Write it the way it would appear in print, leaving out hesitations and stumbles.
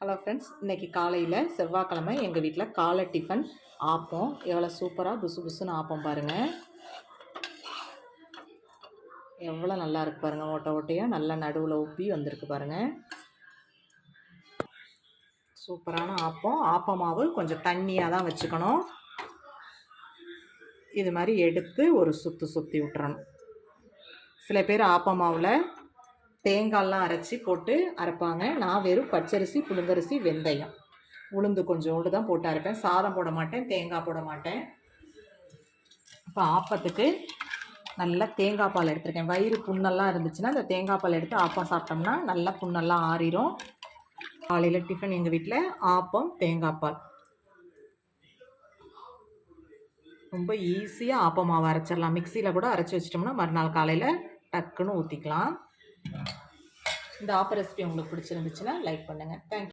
Hello friends, இன்றைக்கி காலையில் செவ்வாய்க்கிழமை எங்கள் வீட்டில் காலை டிஃபன் ஆப்பம். எவ்வளோ சூப்பராக புசு புசுன்னு ஆப்பம் பாருங்கள். எவ்வளோ நல்லா இருக்குது பாருங்கள். ஓட்டை ஓட்டையாக நல்லா நடுவில் உப்பி வந்திருக்கு பாருங்கள். சூப்பரான ஆப்பம். ஆப்ப மாவு கொஞ்சம் தண்ணியாக தான் வச்சுக்கணும். இது மாதிரி எடுத்து ஒரு சுற்றி விட்டுறணும். சில பேர் ஆப்ப மாவில் தேங்காயெலாம் அரைச்சி போட்டு அரைப்பாங்க. நான் வெறும் பச்சரிசி, புழுங்கரிசி, வெந்தயம், உளுந்து கொஞ்சோண்டு தான் போட்டு அரைப்பேன். சாதம் போட மாட்டேன், தேங்காய் போட மாட்டேன். இப்போ ஆப்பத்துக்கு நல்லா தேங்காய் பால் எடுத்துருக்கேன். வயிறு புண்ணெல்லாம் இருந்துச்சுன்னா இந்த தேங்காய் பால் எடுத்து ஆப்பம் சாப்பிட்டோம்னா நல்லா புண்ணெல்லாம் ஆறிடும். காலையில் டிஃபன் எங்கள் வீட்டில் ஆப்பம், தேங்காய் பால். ரொம்ப ஈஸியாக ஆப்ப மாவு அரைச்சிடலாம். மிக்சியில் கூட அரைச்சி வச்சிட்டோம்னா மறுநாள் காலையில் டக்குன்னு ஊற்றிக்கலாம். இந்த ஆப்ப ரெசிபி உங்களுக்கு பிடிச்சிருந்துச்சுன்னா லைக் பண்ணுங்கள். தேங்க்யூ.